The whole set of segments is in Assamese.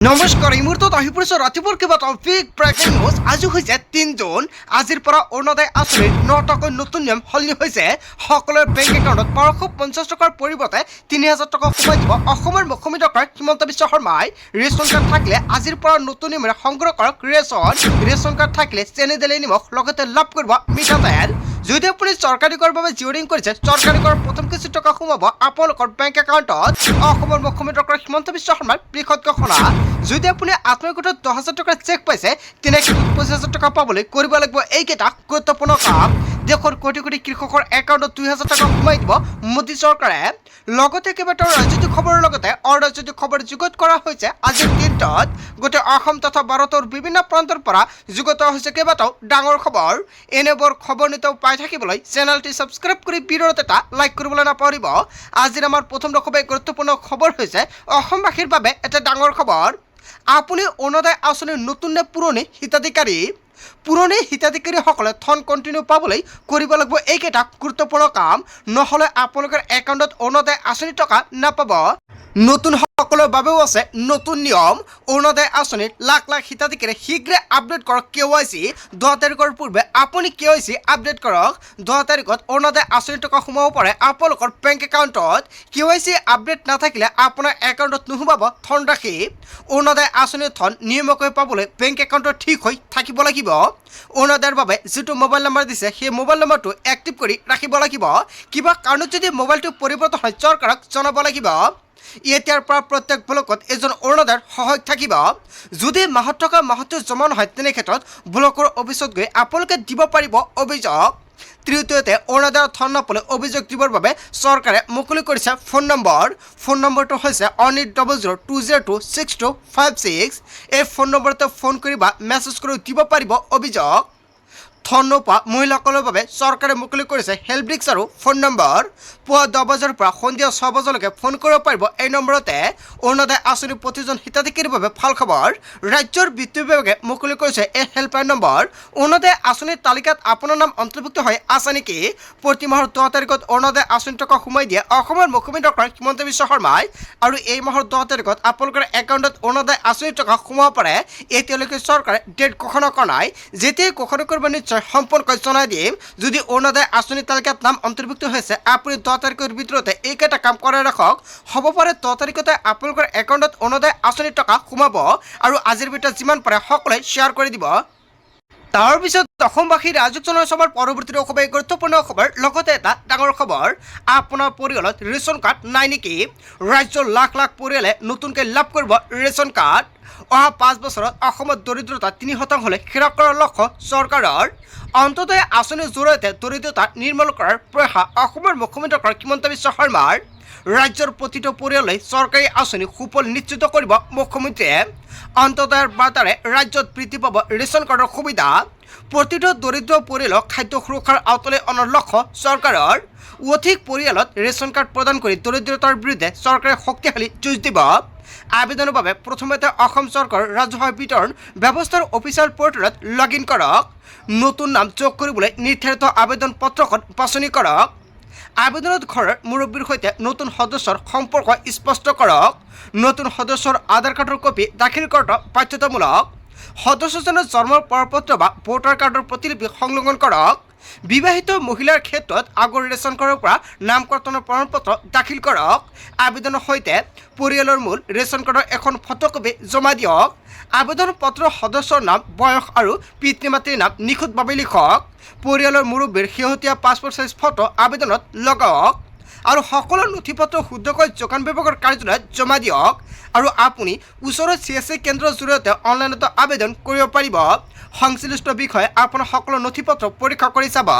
নমস্কাৰ এই মুহূৰ্তত আহি পৰিছোঁ ৰাতিপুৱাৰ কেইবাটাও বিগ ব্ৰেকিং নিউজ। আজি হৈছে ৩ জুন। আজিৰ পৰা অৰুণোদয় আঁচনিৰ ৯ টকাৰ নতুন নিয়ম সলনি হৈছে। সকলোৰে বেংক একাউণ্টত ১২৫০ টকাৰ পৰিৱৰ্তে ৩০০০ টকা সোমাই দিব অসমৰ মুখ্যমন্ত্ৰী ডক্টৰ হিমন্ত বিশ্ব শৰ্মাই। ৰেচন কাৰ্ড থাকিলে আজিৰ পৰা নতুন নিয়মেৰে সংগ্ৰহ কৰক ৰেচন কাৰ্ড থাকিলে চেনি দালি নিমখ লগতে লাভ কৰিব মিঠাতেল। যদি আপুনি চৰকাৰী কৰৰ বাবে জিঅ'ৰিং কৰিছে, চৰকাৰী কৰৰ প্ৰথম কিছু টকা সোমাব আপোনালোকৰ বেংক একাউণ্টত। অসমৰ মুখ্যমন্ত্ৰী ডক্টৰ হিমন্ত বিশ্ব শৰ্মাৰ বৃহৎ ঘোষণা। যদি আপুনি আত্মীয়গোটত ১০,০০০ টকাৰ চেক পাইছে, তেনেক্ষেত্ৰত ২৫,০০০ টকা পাবলৈ কৰিব লাগিব এইকেইটা গুৰুত্বপূৰ্ণ কাম। দেশৰ কোটি কোটি কৃষকৰ একাউণ্টত ২,০০০ টকা সোমাই দিব মোদী চৰকাৰে। লগতে কেইবাটাও ৰাজনৈতিক খবৰৰ লগতে অৰাজনৈতিক খবৰ যুগুত কৰা হৈছে আজিৰ দিনটোত। গোটেই অসম তথা ভাৰতৰ বিভিন্ন প্ৰান্তৰ পৰা যুগুত হৈছে কেইবাটাও ডাঙৰ খবৰ। এনেবোৰ খবৰ নিতৌ পাই থাকিবলৈ চেনেলটি ছাবস্ক্ৰাইব কৰি ভিডিঅ'ত এটা লাইক কৰিবলৈ নাপাহৰিব। আজিৰ আমাৰ প্ৰথম খুবেই গুৰুত্বপূৰ্ণ খবৰ হৈছে অসমবাসীৰ বাবে এটা ডাঙৰ খবৰ। আপুনি অৰুণোদয় আঁচনিৰ নতুন নে পুৰণি হিতাধিকাৰী? পুৰণি হিতাধিকাৰীসকলে ধন কণ্টিনিউ পাবলৈ কৰিব লাগিব এইকেইটা গুৰুত্বপূৰ্ণ কাম, নহ'লে আপোনালোকৰ একাউণ্টত অৰুণোদয় আঁচনিৰ টকা নাপাব। নতুন সকলৰ বাবেও আছে নতুন নিয়ম। অৰুণোদয় আঁচনিৰ লাখ লাখ হিতাধিকাৰী শীঘ্ৰে আপডেট কৰক KYC। ১০ তাৰিখৰ পূৰ্বে আপুনি KYC আপডেট কৰক। ১০ তাৰিখত অৰুণোদয় আঁচনিৰ টকা সোমাব পাৰে আপোনালোকৰ বেংক একাউণ্টত। KYC আপডেট নাথাকিলে আপোনাৰ একাউণ্টত নোসোমাব ধনৰাশি। অৰুণোদয় আঁচনিৰ ধন নিয়মীয়াকৈ পাবলৈ বেংক একাউণ্টত ঠিক হৈ থাকিব লাগিব। অৰুণোদয়ৰ বাবে যিটো মোবাইল নম্বৰ দিছে সেই মোবাইল নম্বৰটো এক্টিভ কৰি ৰাখিব লাগিব। কিবা কাৰণত যদি মোবাইলটো পৰিৱৰ্তন হয় চৰকাৰক জনাব লাগিব। এতিয়াৰ পৰা প্ৰত্যেক ব্লকত এজন অৰুণোদয়ৰ সহায়ক থাকিব। যদি মাহত থকা মাহটো জমা নহয় তেনে ক্ষেত্ৰত ব্লকৰ অফিচত গৈ আপোনালোকে দিব পাৰিব অভিযোগ। তৃতীয়তে অৰুণোদয়ৰ ধন নাপালে অভিযোগ দিবৰ বাবে চৰকাৰে মুকলি কৰিছে ফোন নম্বৰ। ফোন নম্বৰটো হৈছে 1800202626। এই ফোন নম্বৰতে ফোন কৰি বা মেছেজ কৰি দিব পাৰিব অভিযোগ। ধন নোপোৱা মহিলাসকলৰ বাবে চৰকাৰে মুকলি কৰিছে হেল্প ডেস্ক আৰু ফোন নম্বৰ। পুৱা ১০ বজাৰ পৰা সন্ধিয়া ৬ বজালৈকে ফোন কৰিব পাৰিব এই নম্বৰতে। অৰুণোদয় আঁচনিৰ প্ৰতিজন হিতাধিকাৰীৰ বাবে ভাল খবৰ। ৰাজ্যৰ বিত্ত বিভাগে মুকলি কৰিছে এই হেল্পলাইন নম্বৰ। অৰুণোদয় আঁচনিৰ তালিকাত আপোনাৰ নাম অন্তৰ্ভুক্ত হৈ আছে নেকি? প্ৰতি মাহৰ ১০ তাৰিখত অৰুণোদয় আঁচনিৰ টকা সোমাই দিয়ে অসমৰ মুখ্যমন্ত্ৰী ডক্টৰ হিমন্ত বিশ্ব শৰ্মাই। আৰু এই মাহৰ ১০ তাৰিখত আপোনালোকৰ একাউণ্টত অৰুণোদয় আঁচনিৰ টকা সোমাব পাৰে। এতিয়ালৈকে চৰকাৰে ডেট ঘোষণা কৰা নাই। যেতিয়াই ঘোষণা কৰিব নিশ্চয় সম্পূৰ্ণকৈ জনাই দিম। যদি অৰুণোদয় আঁচনিৰ তালিকাত নাম অন্তৰ্ভুক্ত হৈছে আপুনি ১০ তাৰিখৰ ভিতৰতে এইকেইটা কাম কৰাই ৰাখক। হ'ব পাৰে ১০ তাৰিখতে আপোনালোকৰ একাউণ্টত অৰুণোদয় আঁচনিৰ টকা সোমাব। আৰু আজিৰ ভিতৰত যিমান পাৰে সকলোৱে শ্বেয়াৰ কৰি দিব। তাৰ পিছত অসমবাসীৰ ৰাজক জনসভাৰ পৰৱৰ্তী খুবেই গুৰুত্বপূৰ্ণ খবৰ, লগতে এটা ডাঙৰ খবৰ। আপোনাৰ পৰিয়ালত ৰেচন কাৰ্ড নাই নেকি? ৰাজ্যৰ লাখ লাখ পৰিয়ালে নতুনকৈ লাভ কৰিব ৰেচন কাৰ্ড। অহা ৫ বছৰত অসমত দৰিদ্ৰতা ৩% হ্ৰাস কৰাৰ লক্ষ্য চৰকাৰৰ। অন্তোদয় আঁচনিৰ জৰিয়তে দৰিদ্ৰতা নিৰ্মূল কৰাৰ প্ৰয়াস অসমৰ মুখ্যমন্ত্ৰী ডক্টৰ হিমন্ত বিশ্ব শৰ্মাৰ। ৰাজ্যৰ প্ৰতিটো পৰিয়াললৈ চৰকাৰী আঁচনি সুফল নিশ্চিত কৰিব মুখ্যমন্ত্ৰীয়ে। অন্তোদয়ৰ বাৰ্তাৰে ৰাজ্যত বৃদ্ধি পাব ৰেচন কাৰ্ডৰ সুবিধা। প্ৰতিটো দৰিদ্ৰ পৰিয়ালক খাদ্য সুৰক্ষাৰ আওতালৈ অনাৰ লক্ষ্য চৰকাৰৰ। অধিক পৰিয়ালত ৰেচন কাৰ্ড প্ৰদান কৰি দৰিদ্ৰতাৰ বিৰুদ্ধে চৰকাৰে শক্তিশালী যুঁজ দিব। আবেদনৰ বাবে প্ৰথমতে অসম চৰকাৰৰ ৰাজহুৱা বিতৰণ ব্যৱস্থাৰ অফিচিয়েল পৰ্টেলত লগ ইন কৰক। নতুন নাম যোগ কৰিবলৈ নিৰ্ধাৰিত আবেদন পত্ৰখন বাছনি কৰক। আবেদনত ঘৰৰ মুৰব্বীৰ সৈতে নতুন সদস্যৰ সম্পৰ্ক স্পষ্ট কৰক। নতুন সদস্যৰ আধাৰ কাৰ্ডৰ কপি দাখিল কৰাটো বাধ্যতামূলক। সদস্যজনৰ জন্মৰ প্ৰমাণপত্ৰ বা ভোটাৰ কাৰ্ডৰ প্ৰতিলিপি সংলগ্ন কৰক। বিবাহিত মহিলাৰ ক্ষেত্ৰত আগৰ ৰেচন কাৰ্ডৰ পৰা নাম কৰ্তনৰ প্ৰমাণপত্ৰ দাখিল কৰক। আবেদনৰ সৈতে পৰিয়ালৰ মূল ৰেচন কাৰ্ডৰ এখন ফটোকপি জমা দিয়ক। আবেদন পত্ৰৰ সদস্যৰ নাম, বয়স আৰু পিতৃ মাতৃৰ নাম নিখুঁতভাৱে লিখক। পৰিয়ালৰ মুৰব্বীৰ শেহতীয়া পাছপোৰ্ট চাইজ ফটো আবেদনত লগাওক। আৰু সকলো নথি পত্ৰ শুদ্ধকৈ যোগান বিভাগৰ কাৰ্যালয়ত জমা দিয়ক। আৰু আপুনি ওচৰৰ CSC কেন্দ্ৰৰ জৰিয়তে অনলাইনতো আবেদন কৰিব পাৰিব। সংশ্লিষ্ট বিষয়ে আপোনাৰ সকলো নথি পত্ৰ পৰীক্ষা কৰি চাব।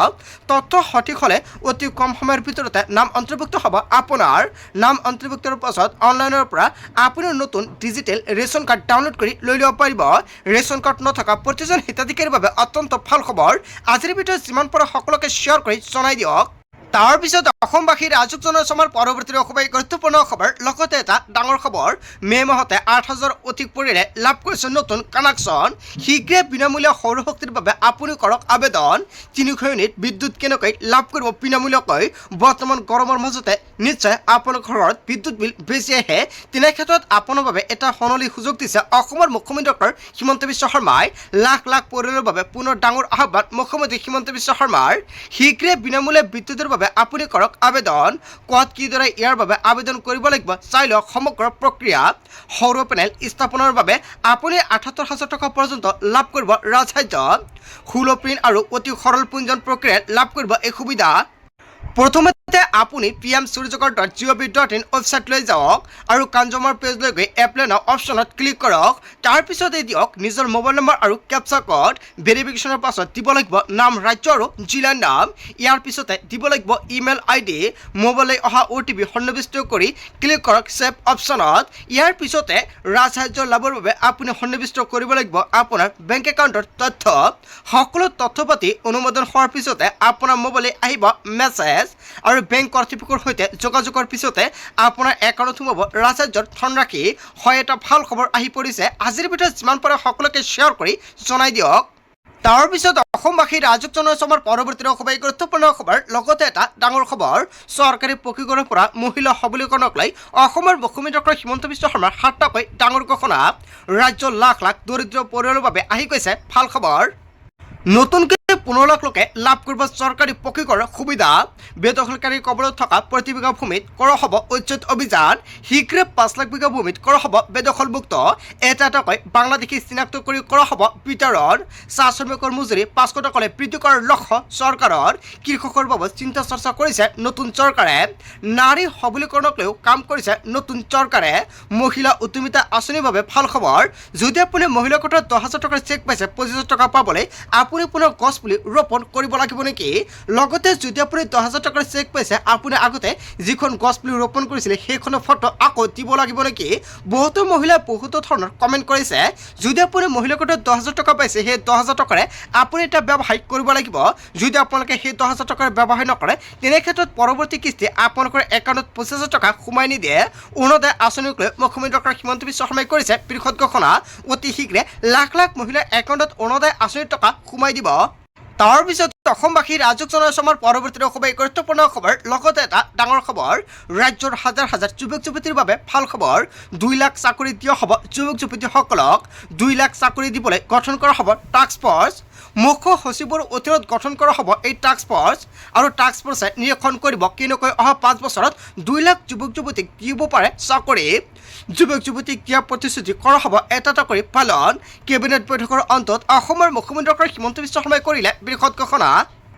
তথ্য সঠিক হ'লে অতি কম সময়ৰ ভিতৰতে নাম অন্তৰ্ভুক্ত হ'ব আপোনাৰ। নাম অন্তৰ্ভুক্তৰ পাছত অনলাইনৰ পৰা আপুনি নতুন ডিজিটেল ৰেচন কাৰ্ড ডাউনলোড কৰি লৈ ল'ব পাৰিব। ৰেচন কাৰ্ড নথকা প্ৰতিজন হিতাধিকাৰীৰ বাবে অত্যন্ত ভাল খবৰ। আজিৰ ভিডিঅ'ত যিমান পাৰে সকলোকে শ্বেয়াৰ কৰি জনাই দিয়ক। তাৰ পিছত অসমবাসী ৰাজক জনসমাৰ পৰৱৰ্তী অসমৰ গুৰুত্বপূৰ্ণ খবৰ লগতে এটা ডাঙৰ খবৰ মে' মাহতে 8,000 অধিক পৰিয়ালে লাভ কৰিছে নতুন কানেকশ্যন শীঘ্ৰে বিনামূলীয়া সৌৰশক্তিৰ বাবে আপুনি কৰক আবেদন 300 ইউনিট বিদ্যুৎ কেনেকৈ লাভ কৰিব বিনামূলীয়াকৈ বৰ্তমান গৰমৰ মাজতে নিশ্চয় আপোনাৰ ঘৰত বিদ্যুৎ বিল বেছি আহে তেনে ক্ষেত্ৰত আপোনাৰ বাবে এটা সলনি সুযোগ দিছে অসমৰ মুখ্যমন্ত্ৰী ডক্টৰ হিমন্ত বিশ্ব শৰ্মাই লাখ লাখ পৰিয়ালৰ বাবে পুনৰ ডাঙৰ আহ্বান মুখ্যমন্ত্ৰী হিমন্ত বিশ্ব শৰ্মাৰ শীঘ্ৰে বিনামূলীয়া বিদ্যুৎৰ বাবে আপুনি কৰক আবেদন ক'ত কিদৰে ইয়াৰ বাবে আবেদন কৰিব লাগিব চাই লওক সমগ্ৰ প্ৰক্ৰিয়া সৌৰ পেনেল স্থাপনৰ বাবে আপুনি ৭৮,০০০ টকা পৰ্যন্ত লাভ কৰিব ৰাজসাহায্য সুলভ ঋণ আৰু অতি সৰল পঞ্জীয়ন প্ৰক্ৰিয়াত লাভ কৰিব এই সুবিধা প্ৰথমতে আপুনি pm.suryagar.gov.in ৱেবছাইটলৈ যাওক আৰু কনজিউমাৰ পেজলৈ গৈ এপ্লাই নাও অপশ্যনত ক্লিক কৰক তাৰপিছতে দিয়ক নিজৰ মোবাইল নম্বৰ আৰু কেপচা কোড ভেৰিফিকেশ্যনৰ পাছত দিব লাগিব নাম ৰাজ্য আৰু জিলাৰ নাম ইয়াৰ পিছতে দিব লাগিব ইমেইল আইডি মোবাইললৈ অহা OTP সন্নিৱিষ্ট কৰি ক্লিক কৰক ছেভ অপশ্যনত ইয়াৰ পিছতে ৰাজসাহায্য লাভৰ বাবে আপুনি সন্নিৱিষ্ট কৰিব লাগিব আপোনাৰ বেংক একাউণ্টৰ তথ্য সকলো তথ্য পাতি অনুমোদন হোৱাৰ পিছতে আপোনাৰ মোবাইললৈ আহিব মেছেজ আৰু বেংক কৰ্তৃপক্ষৰ সৈতে যোগাযোগৰ পিছতে আপোনাৰ একাউণ্টত সোমাব ৰাজসাহায্যৰ ধনৰাশি হয় এটা ভাল খবৰ আহি পৰিছে আজিৰ ভিডিঅ'ত যিমান পাৰে সকলোকে শ্বেয়াৰ কৰি জনাই দিয়ক তাৰ পিছত অসমবাসী ৰাজক জনসমাৰ পৰৱৰ্তী অসমৰ গুৰুত্বপূৰ্ণ খবৰ লগতে এটা ডাঙৰ খবৰ চৰকাৰী পক্ষীগণৰ পৰা মহিলা সবলীকৰণক লৈ অসমৰ মুখ্যমন্ত্ৰী ডক্টৰ হিমন্ত বিশ্ব শৰ্মাৰ সাতটাকৈ ডাঙৰ ঘোষণা ৰাজ্যৰ লাখ লাখ দৰিদ্ৰ পৰিয়ালৰ বাবে আহি গৈছে ভাল খবৰ নতুনকৈ 15 লাখ লোকে লাভ কৰিব চৰকাৰী পক্ষীগণৰ সুবিধা বেদখলকাৰীৰ কবলত থকা প্ৰতি বিঘা ভূমিত কৰা হ'ব উচ্ছেদ অভিযান শীঘ্ৰে 5 লাখ বিঘা ভূমিত কৰা হ'ব বেদখলমুক্ত এটা এটাকৈ বাংলাদেশী চিনাক্ত কৰি কৰা হ'ব বিতৰণ চাহ শ্ৰমিকৰ মজুৰি 500 টকালৈ বৃদ্ধি কৰাৰ লক্ষ্য চৰকাৰৰ কৃষকৰ বাবে চিন্তা চৰ্চা কৰিছে নতুন চৰকাৰে নাৰী সবলীকৰণক লৈও কাম কৰিছে নতুন চৰকাৰে মহিলা উদ্যমিতা আঁচনিৰ বাবে ভাল খবৰ যদি আপুনি মহিলা কোটাত 10,000 টকাৰ চেক পাইছে 25,000 টকা পাবলৈ আপুনি পুনৰ গছ পুলি ৰোপণ কৰিব লাগিব নেকি লগতে যদি আপুনি 10,000 টকাৰ চেক পাইছে আপুনি আগতে যিখন গছ পুলি ৰোপণ কৰিছিলে সেইখনৰ ফটো আকৌ দিব লাগিব নেকি বহুতো মহিলাই বহুতো ধৰণৰ কমেণ্ট কৰিছে যদি আপুনি মহিলা কোটাত 10,000 টকা পাইছে সেই 10,000 টকাৰে আপুনি এটা ব্যৱসায় কৰিব লাগিব যদি আপোনালোকে সেই 10,000 টকাৰ ব্যৱসায় নকৰে তেনে ক্ষেত্ৰত পৰৱৰ্তী কিস্তি আপোনালোকৰ একাউণ্টত 25,000 টকা সোমাই নিদিয়ে অৰুণোদয় আঁচনিক লৈ মুখ্যমন্ত্ৰী ডক্টৰ হিমন্ত বিশ্ব শৰ্মাই কৰিছে বৃহৎ ঘোষণা অতি শীঘ্ৰে লাখ লাখ মহিলাৰ একাউণ্টত অৰুণোদয় আঁচনিৰ টকা সোমাই দিব তাৰ পিছত অসমবাসী ৰাজক জনসমাৰ পৰৱৰ্তী অসমৰ গুৰুত্বপূৰ্ণ খবৰ লগতে এটা ডাঙৰ খবৰ ৰাজ্যৰ হাজাৰ হাজাৰ যুৱক যুৱতীৰ বাবে ভাল খবৰ 2 লাখ চাকৰি দিয়া হ'ব যুৱক যুৱতীসকলক 2 লাখ চাকৰি দিবলৈ গঠন কৰা হ'ব টাস্ক ফৰ্চ মুখ্য সচিবৰ অধীনত গঠন কৰা হ'ব এই টাস্ক ফৰ্চ আৰু টাস্ক ফৰ্চে নিৰীক্ষণ কৰিব কেনেকৈ অহা 5 বছৰত 2 লাখ যুৱক যুৱতীক দিব পাৰে চাকৰি যুৱক যুৱতীক দিয়া প্ৰতিশ্ৰুতি কৰা হ'ব এটা এটা কৰি পালন কেবিনেট বৈঠকৰ অন্তত অসমৰ মুখ্যমন্ত্ৰী ডক্টৰ হিমন্ত বিশ্ব শৰ্মাই কৰিলে বৃহৎ ঘোষণা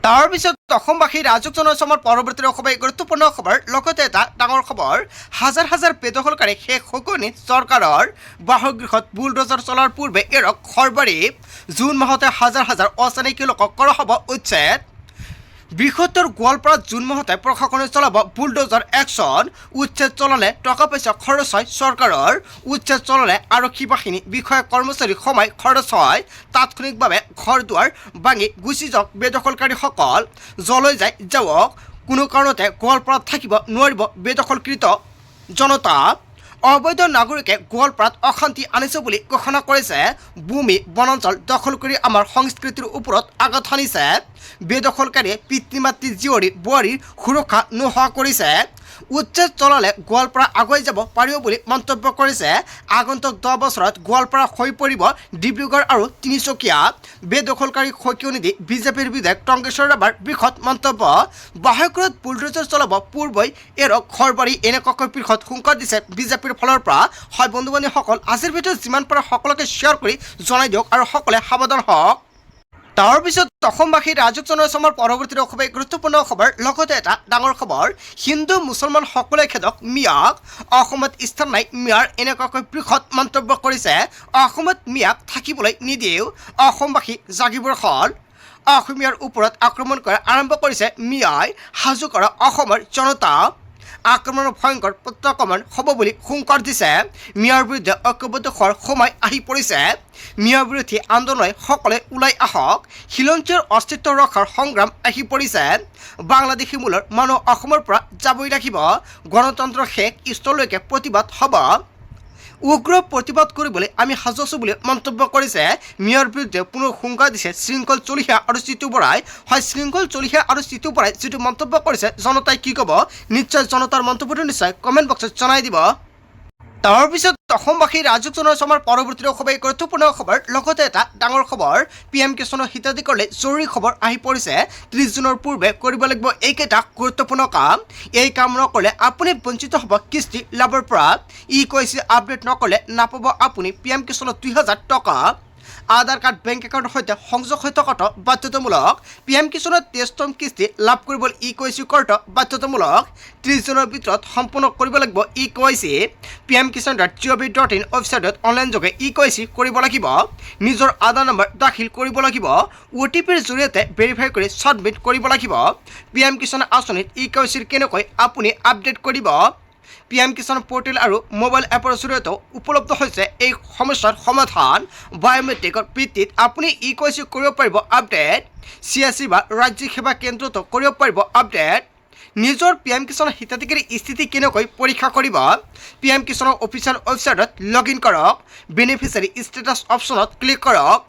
তাৰ পিছত অসমবাসী ৰাজক জনসমাৰ পৰৱৰ্তী অসমৰ গুৰুত্বপূৰ্ণ খবৰ লগতে এটা ডাঙৰ খবৰ হাজাৰ হাজাৰ বেদখলকাৰী শেষ হকনি চৰকাৰৰ বাসগৃহত বুলডোজাৰ চলাৰ পূৰ্বে এৰক ঘৰবাৰী জুন মাহতে হাজাৰ হাজাৰ অচিনাকি লোকক কৰা হ'ব উচ্ছেদ বৃহত্তৰ গোৱালপাৰাত জুন মাহতে প্ৰশাসনে চলাব বুলডোজাৰ একশ্যন উচ্ছেদ চলালে টকা পইচা খৰচ হয় চৰকাৰৰ উচ্ছেদ চলালে আৰক্ষী বাহিনী বিষয়া কৰ্মচাৰী সময় খৰচ হয় তাৎক্ষণিকভাৱে ঘৰ দুৱাৰ ভাঙি গুচি যাওক বেদখলকাৰীসকল যলৈ যায় যাওক কোনো কাৰণতে গোৱালপাৰাত থাকিব নোৱাৰিব বেদখলকৃত জনতা অবৈধ নাগৰিকে গোৱালপাৰাত অশান্তি আনিছে বুলি ঘোষণা কৰিছে ভূমি বনাঞ্চল দখল কৰি আমাৰ সংস্কৃতিৰ ওপৰত আঘাত সানিছে বেদখলকাৰীয়ে পিতৃ মাতৃ জীয়ৰী বোৱাৰীৰ সুৰক্ষা নোহোৱা কৰিছে উচ্ছেদ চলালে গোৱালপাৰা আগুৱাই যাব পাৰিব বুলি মন্তব্য কৰিছে আগন্তুক 10 বছৰত গোৱালপাৰা হৈ পৰিব ডিব্ৰুগড় আৰু তিনিচুকীয়া বেদখলকাৰী সকিয় নিদি বিজেপিৰ বিধায়ক টংকেশ্বৰ ৰাভাৰ বৃহৎ মন্তব্য বাহকৰত বুলডোজাৰ চলাব পূৰ্বই এৰক ঘৰবাৰী এনেকুৱাকৈ বৃহৎ হুংকাৰ দিছে বিজেপিৰ ফালৰ পৰা হয় বন্ধু বান্ধৱীসকল আজিৰ ভিডিঅ'ত যিমান পাৰে সকলোকে শ্বেয়াৰ কৰি জনাই দিয়ক আৰু সকলোৱে সাৱধান হওক তাৰ পিছত অসমবাসী ৰাজক জনসমাৰ পৰৱৰ্তী অসমৰ গুৰুত্বপূৰ্ণ খবৰ লগতে এটা ডাঙৰ খবৰ হিন্দু মুছলমান সকলোৱে খেদক মিয়াক অসমত স্থান নাই মিয়াৰ এনেকুৱাকৈ বৃহৎ মন্তব্য কৰিছে অসমত মিয়াক থাকিবলৈ নিদিয়েও অসমবাসী জাগিবৰ হ'ল অসমীয়াৰ ওপৰত আক্ৰমণ কৰা আৰম্ভ কৰিছে মিয়াই সাজু কৰা অসমৰ জনতা আক্ৰমণৰ ভয়ংকৰ প্ৰত্যাক্ৰমণ হ'ব বুলি হুংকাৰ দিছে। মিয়াৰ বিৰুদ্ধে ঐক্যবদ্ধ হোৱাৰ সময় আহি পৰিছে। মিয়াৰ বিৰোধী আন্দোলনে সকলোৱে ওলাই আহক। খিলঞ্জীয়াৰ অস্তিত্ব ৰক্ষাৰ সংগ্ৰাম আহি পৰিছে। বাংলাদেশী মূলৰ মানুহ অসমৰ পৰা যাবই লাগিব। গণতন্ত্ৰৰ শেষ স্তৰলৈকে প্ৰতিবাদ হ'ব। উগ্ৰ প্ৰতিবাদ কৰিবলৈ আমি সাজু আছোঁ বুলি মন্তব্য কৰিছে। মিয়াৰ বিৰুদ্ধে পুনৰ হুংকাৰ দিছে শৃংখল চলিহা আৰু জিতু বৰাই। হয়, শৃংখল চলিহা আৰু জিতু বৰাই যিটো মন্তব্য কৰিছে, জনতাই কি ক'ব? নিশ্চয় জনতাৰ মন্তব্যটো নিশ্চয় কমেণ্ট বক্সত জনাই দিব। তাৰপিছত অসমবাসী ৰাজুক জনাইছে আমাৰ পৰৱৰ্তী খুবেই গুৰুত্বপূৰ্ণ খবৰ। লগতে এটা ডাঙৰ খবৰ, PM কিষাণৰ হিতাধিকাৰীলৈ জৰুৰী খবৰ আহি পৰিছে। 30 জুনৰ পূৰ্বে কৰিব লাগিব এইকেইটা গুৰুত্বপূৰ্ণ কাম। এই কাম নকৰিলে আপুনি বঞ্চিত হ'ব কিস্তি লাভৰ পৰা। KYC আপডেট নকৰিলে নাপাব আপুনি PM কিষাণৰ 2000 টকা। আধাৰ কাৰ্ড বেংক একাউণ্টৰ সৈতে সংযোগ হৈ থকাটো বাধ্যতামূলক। PM কিষাণৰ 23তম কিস্তি লাভ কৰিবলৈ KYC কৰাটো বাধ্যতামূলক। 30 জুনৰ ভিতৰত সম্পূৰ্ণ কৰিব লাগিব KYC। pmkisan.gov.in ৱেবছাইটত অনলাইনযোগে KYC কৰিব লাগিব। নিজৰ আধাৰ নম্বৰ দাখিল কৰিব লাগিব। OTPৰ জৰিয়তে ভেৰিফাই কৰি ছাবমিট কৰিব লাগিব। PM কিষাণ আঁচনিত KYCৰ কেনেকৈ আপুনি আপডেট কৰিব? PM কিষাণ পৰ্টেল আৰু মোবাইল এপৰ জৰিয়তেও উপলব্ধ হৈছে এই সমস্যাৰ সমাধান। বায়োমেট্ৰিকৰ ভিত্তিত আপুনি KYC কৰিব পাৰিব আপডেট। CSC বা ৰাজ্যিক সেৱা কেন্দ্ৰতো কৰিব পাৰিব আপডেট। নিজৰ PM কিষাণৰ হিতাধিকাৰী স্থিতি কেনেকৈ পৰীক্ষা কৰিব? PM কিষাণৰ অফিচিয়েল ৱেবছাইটত লগ ইন কৰক। বেনিফিচিয়াৰী ষ্টেটাছ অপশ্যনত ক্লিক কৰক।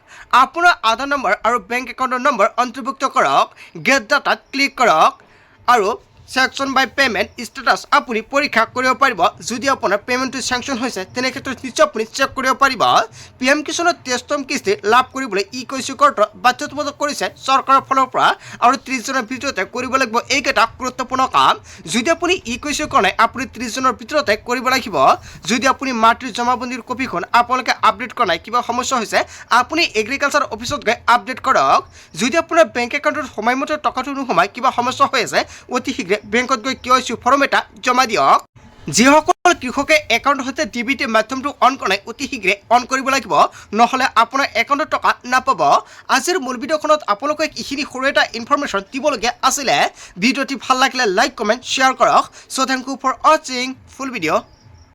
আপোনাৰ আধাৰ নম্বৰ আৰু বেংক একাউণ্টৰ নম্বৰ অন্তৰ্ভুক্ত কৰক। গেট ডাটাত ক্লিক কৰক আৰু চেকশ্যন বাই পে'মেণ্ট ষ্টেটাছ আপুনি পৰীক্ষা কৰিব পাৰিব। যদি আপোনাৰ পে'মেণ্টটো চেংচন হৈছে তেনে ক্ষেত্ৰত নিশ্চয় আপুনি চেক কৰিব পাৰিব। PM কিষাণৰ 23তম কিস্তি লাভ কৰিবলৈ KYC কৰাটো বাধ্যতামূলক কৰিছে চৰকাৰৰ ফালৰ পৰা আৰু 30 জুনৰ ভিতৰতে কৰিব লাগিব এইকেইটা গুৰুত্বপূৰ্ণ কাম। যদি আপুনি KYC কৰা নাই, আপুনি 30 জুনৰ ভিতৰতে কৰিব লাগিব। যদি আপুনি মাটিৰ জমাবন্দীৰ কপিখন আপোনালোকে আপডেট কৰা নাই, কিবা সমস্যা হৈছে, আপুনি এগ্ৰিকালচাৰ অফিচত গৈ আপডেট কৰক। যদি আপোনাৰ বেংক একাউণ্টত সময়মতে টকাটো নোসোমায়, কিবা সমস্যা হৈ আছে, অতি শীঘ্ৰে বেংকত গৈ KYC ফৰ্ম এটা জমা দিয়ক। যিসকল কৃষকে একাউণ্টৰ সৈতে DBT মাধ্যমটো অন কৰা নাই, অতি শীঘ্ৰে অন কৰিব লাগিব, নহ'লে আপোনাৰ একাউণ্টত টকা নাপাব। আজিৰ মূল ভিডিঅ'খনত আপোনালোকে এইখিনি সৰু এটা ইনফৰমেশ্যন দিবলগীয়া আছিলে। ভিডিঅ'টি ভাল লাগিলে লাইক, কমেণ্ট, শ্বেয়াৰ কৰক। চ' থেংক ইউ ফৰ ৱাচিং ফুল ভিডিঅ'।